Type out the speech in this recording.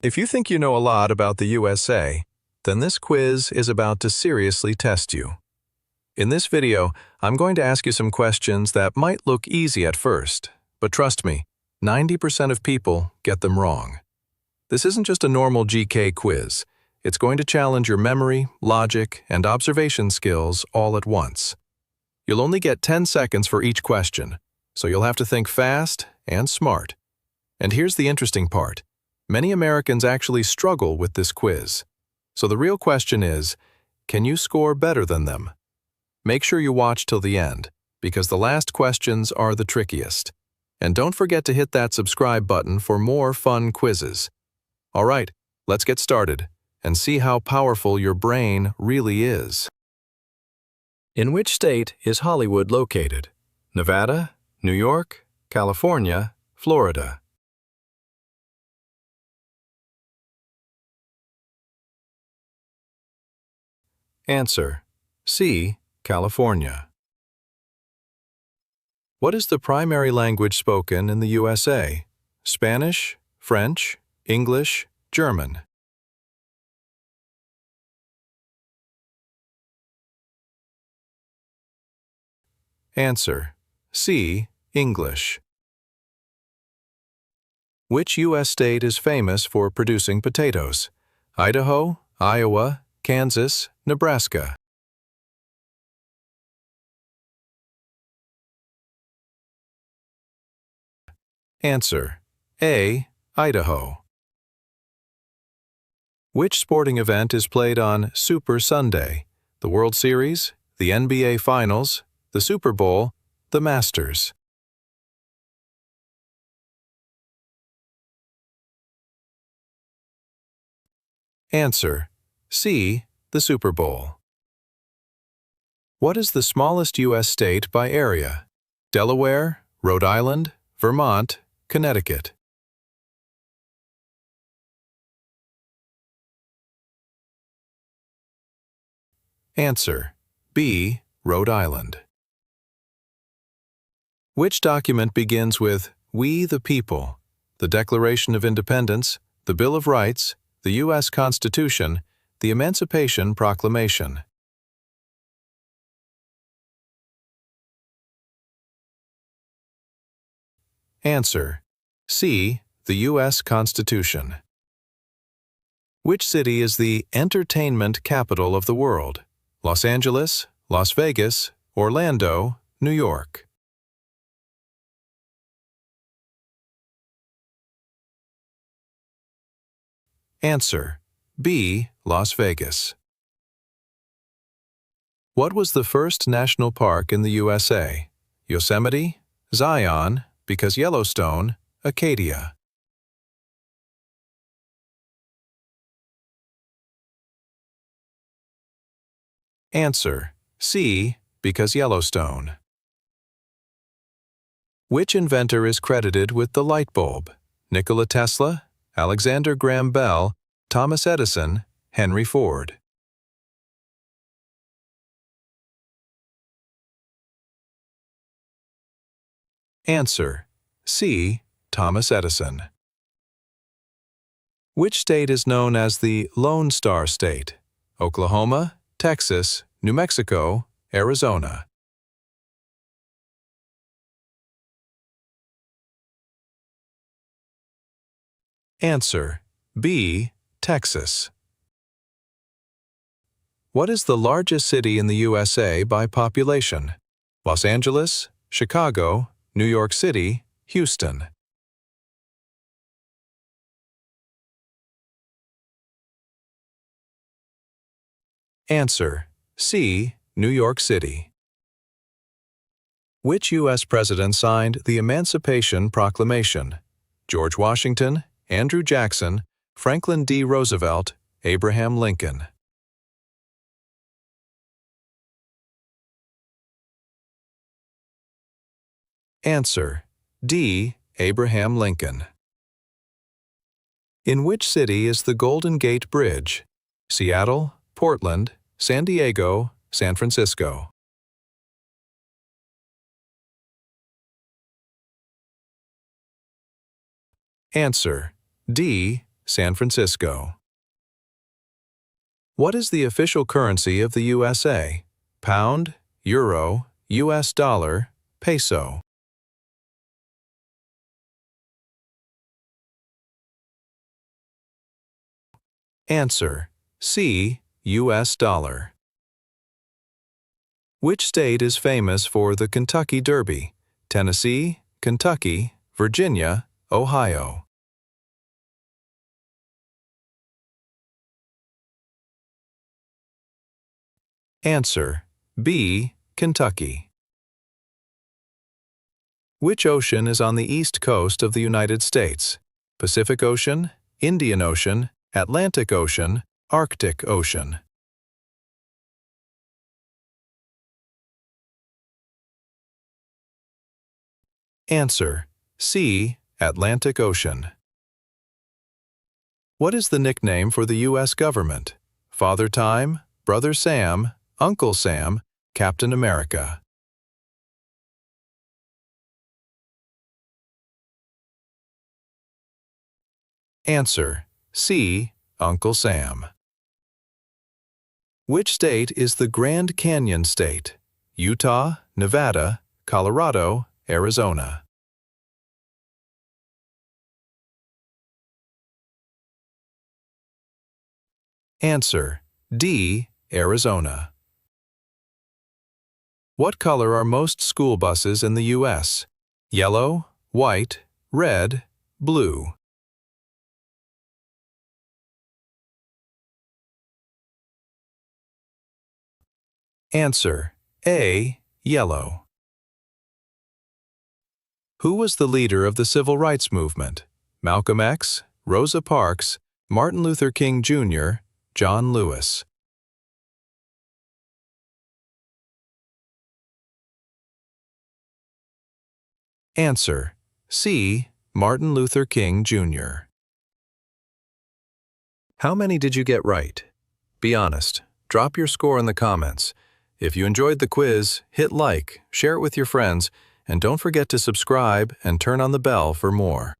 If you think you know a lot about the USA, then this quiz is about to seriously test you. In this video, I'm going to ask you some questions that might look easy at first, but trust me, 90% of people get them wrong. This isn't just a normal GK quiz. It's going to challenge your memory, logic, and observation skills all at once. You'll only get 10 seconds for each question, so you'll have to think fast and smart. And here's the interesting part. Many Americans actually struggle with this quiz. So the real question is, can you score better than them? Make sure you watch till the end, because the last questions are the trickiest. And don't forget to hit that subscribe button for more fun quizzes. All right, let's get started and see how powerful your brain really is. In which state is Hollywood located? Nevada, New York, California, Florida. Answer: C. California. What is the primary language spoken in the USA? Spanish, French, English, German. Answer: C. English. Which U.S. state is famous for producing potatoes? Idaho, Iowa, Kansas, Nebraska. Answer: A. Idaho. Which sporting event is played on Super Sunday? The World Series, the NBA Finals, the Super Bowl, the Masters. Answer: C. The Super Bowl. What is the smallest U.S. state by area? Delaware, Rhode Island, Vermont, Connecticut. Answer: B. Rhode Island. Which document begins with "We the People"? The Declaration of Independence, the Bill of Rights, the U.S. Constitution, the Emancipation Proclamation. Answer: C. The U.S. Constitution. Which city is the entertainment capital of the world? Los Angeles, Las Vegas, Orlando, New York. Answer: B. Las Vegas. What was the first national park in the USA? Yosemite, Zion, because Yellowstone, Acadia. Answer: C. Because Yellowstone. Which inventor is credited with the light bulb? Nikola Tesla, Alexander Graham Bell, Thomas Edison, Henry Ford. Answer: C. Thomas Edison. Which state is known as the Lone Star State? Oklahoma, Texas, New Mexico, Arizona. Answer: B. Texas. What is the largest city in the USA by population? Los Angeles, Chicago, New York City, Houston. Answer: C. New York City. Which U.S. president signed the Emancipation Proclamation? George Washington, Andrew Jackson, Franklin D. Roosevelt, Abraham Lincoln. Answer: D. Abraham Lincoln. In which city is the Golden Gate Bridge? Seattle, Portland, San Diego, San Francisco. Answer: D. San Francisco. What is the official currency of the USA? Pound, euro, US dollar, peso. Answer: C. US dollar. Which state is famous for the Kentucky Derby? Tennessee, Kentucky, Virginia, Ohio. Answer: B. Kentucky. Which ocean is on the east coast of the United States? Pacific Ocean, Indian Ocean, Atlantic Ocean, Arctic Ocean. Answer: C. Atlantic Ocean. What is the nickname for the U.S. government? Father Time, Brother Sam, Uncle Sam, Captain America. Answer: C. Uncle Sam. Which state is the Grand Canyon state? Utah, Nevada, Colorado, Arizona. Answer: D. Arizona. What color are most school buses in the U.S.? Yellow, white, red, blue. Answer: A. Yellow. Who was the leader of the Civil Rights Movement? Malcolm X, Rosa Parks, Martin Luther King Jr., John Lewis. Answer: C. Martin Luther King Jr. How many did you get right? Be honest. Drop your score in the comments. If you enjoyed the quiz, hit like, share it with your friends, and don't forget to subscribe and turn on the bell for more.